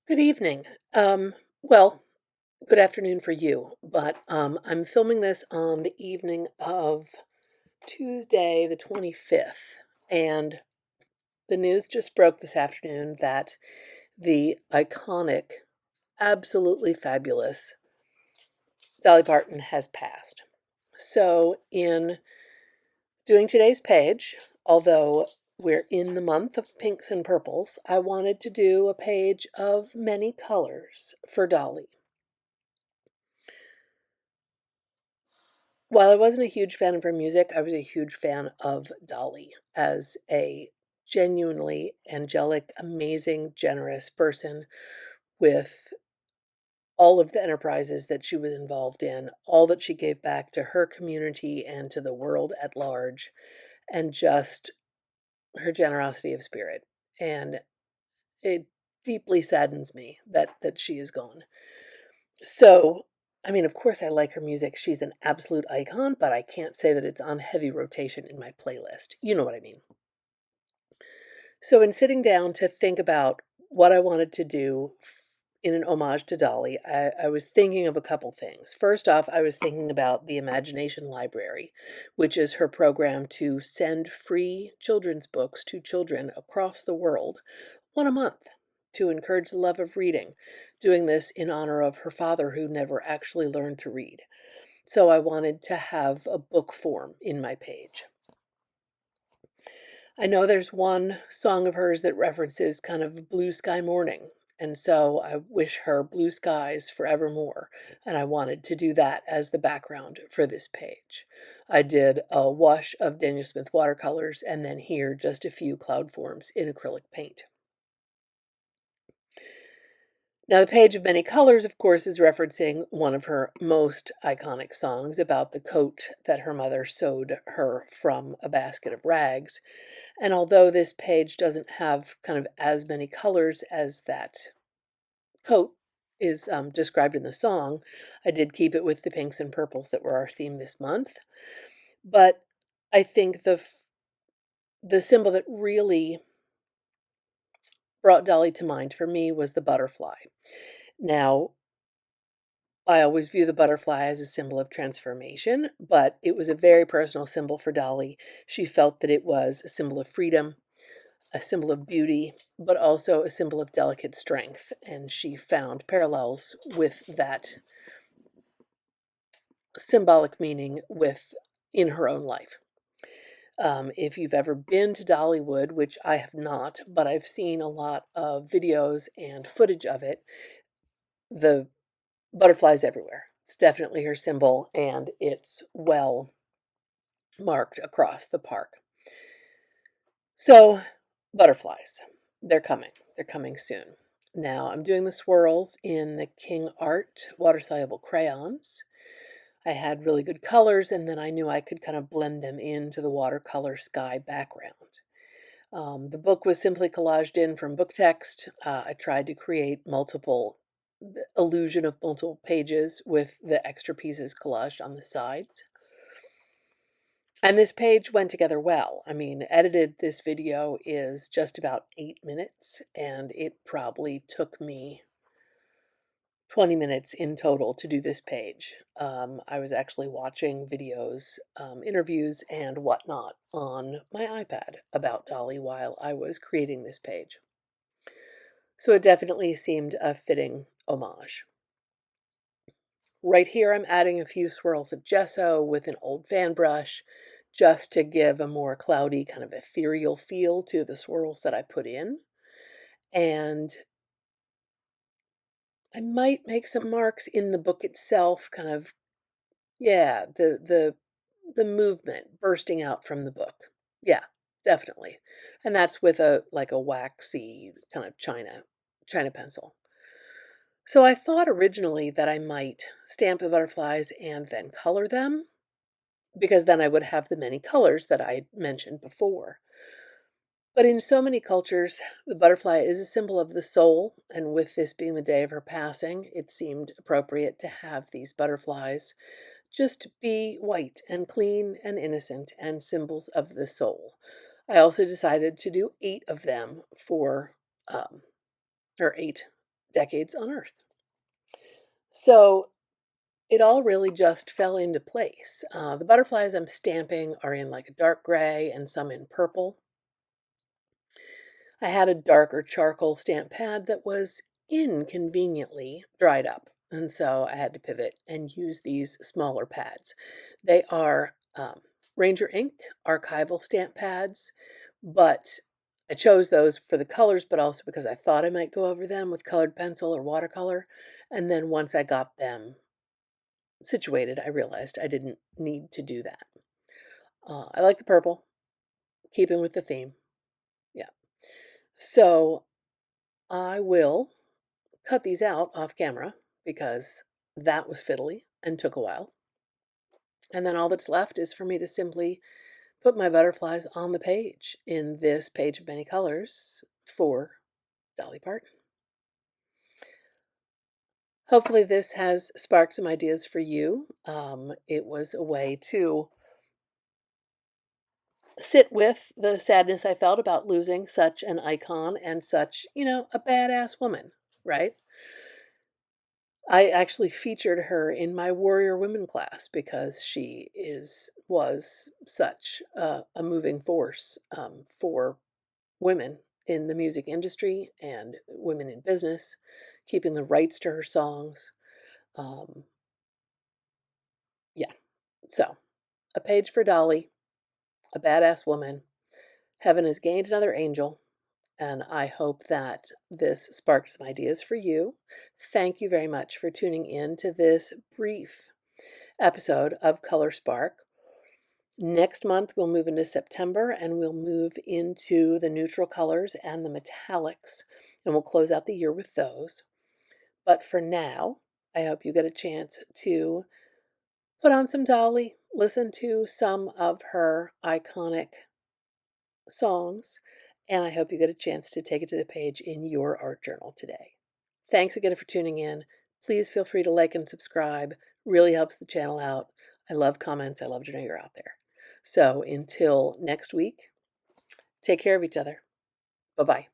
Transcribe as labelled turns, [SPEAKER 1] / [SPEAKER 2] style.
[SPEAKER 1] Good evening. Well, good afternoon for you, but I'm filming this on the evening of Tuesday, the 25th, and the news just broke this afternoon that the iconic, absolutely fabulous Dolly Parton has passed. So, in doing today's page, although we're in the month of pinks and purples, I wanted to do a page of many colors for Dolly. While I wasn't a huge fan of her music, I was a huge fan of Dolly as a genuinely angelic, amazing, generous person with all of the enterprises that she was involved in, all that she gave back to her community and to the world at large, and just her generosity of spirit. And it deeply saddens me that she is gone. So, I mean, of course, I like her music. She's an absolute icon, but I can't say that it's on heavy rotation in my playlist. You know what I mean. So, in sitting down to think about what I wanted to do in an homage to Dolly, I was thinking of a couple things. First off, I was thinking about the Imagination Library, which is her program to send free children's books to children across the world, one a month, to encourage the love of reading, doing this in honor of her father who never actually learned to read. So I wanted to have a book form in my page. I know there's one song of hers that references kind of blue sky morning, and so I wish her blue skies forevermore, and I wanted to do that as the background for this page. I did a wash of Daniel Smith watercolors, and then here just a few cloud forms in acrylic paint. Now, the Page of Many Colors, of course, is referencing one of her most iconic songs about the coat that her mother sewed her from a basket of rags. And although this page doesn't have kind of as many colors as that coat is described in the song, I did keep it with the pinks and purples that were our theme this month. But I think the symbol that really brought Dolly to mind for me was the butterfly. Now, I always view the butterfly as a symbol of transformation, but it was a very personal symbol for Dolly. She felt that it was a symbol of freedom, a symbol of beauty, but also a symbol of delicate strength. And she found parallels with that symbolic meaning in her own life. If you've ever been to Dollywood, which I have not, but I've seen a lot of videos and footage of it, the butterflies everywhere. It's definitely her symbol, and it's well marked across the park. So, butterflies, they're coming. They're coming soon. Now, I'm doing the swirls in the KingArt water-soluble crayons. I had really good colors, and then I knew I could kind of blend them into the watercolor sky background. The book was simply collaged in from book text. I tried to create the illusion of multiple pages with the extra pieces collaged on the sides. And this page went together well. I mean, edited this video is just about 8 minutes, and it probably took me 20 minutes in total to do this page. I was actually watching videos, interviews, and whatnot on my iPad about Dolly while I was creating this page. So it definitely seemed a fitting homage. Right here, I'm adding a few swirls of gesso with an old fan brush just to give a more cloudy, kind of ethereal feel to the swirls that I put in. And I might make some marks in the book itself, kind of, yeah, the movement bursting out from the book. Yeah, definitely. And that's with a like a waxy kind of china pencil. So I thought originally that I might stamp the butterflies and then color them, because then I would have the many colors that I mentioned before. But in so many cultures, the butterfly is a symbol of the soul, and with this being the day of her passing, it seemed appropriate to have these butterflies just be white and clean and innocent and symbols of the soul. I also decided to do 8 of them for, or 8 decades on Earth. So it all really just fell into place. The butterflies I'm stamping are in like a dark gray and some in purple. I had a darker charcoal stamp pad that was inconveniently dried up, and so I had to pivot and use these smaller pads. They are Ranger Ink Archival stamp pads, but I chose those for the colors, but also because I thought I might go over them with colored pencil or watercolor. And then once I got them situated, I realized I didn't need to do that. I like the purple, keeping with the theme. Yeah. So I will cut these out off camera because that was fiddly and took a while. And then all that's left is for me to simply put my butterflies on the page in this page of many colors for Dolly Parton. Hopefully this has sparked some ideas for you. It was a way to sit with the sadness I felt about losing such an icon and such, a badass woman, right? I actually featured her in my Warrior Women class because she was such a moving force for women in the music industry and women in business, keeping the rights to her songs. Yeah, so a page for Dolly, a badass woman. Heaven has gained another angel. And I hope that this sparked some ideas for you. Thank you very much for tuning in to this brief episode of Color Spark. Next month, we'll move into September and we'll move into the neutral colors and the metallics, and we'll close out the year with those. But for now, I hope you get a chance to put on some Dolly, listen to some of her iconic songs, and I hope you get a chance to take it to the page in your art journal today. Thanks again for tuning in. Please feel free to like and subscribe. Really helps the channel out. I love comments. I love to know you're out there. So until next week, take care of each other. Bye-bye.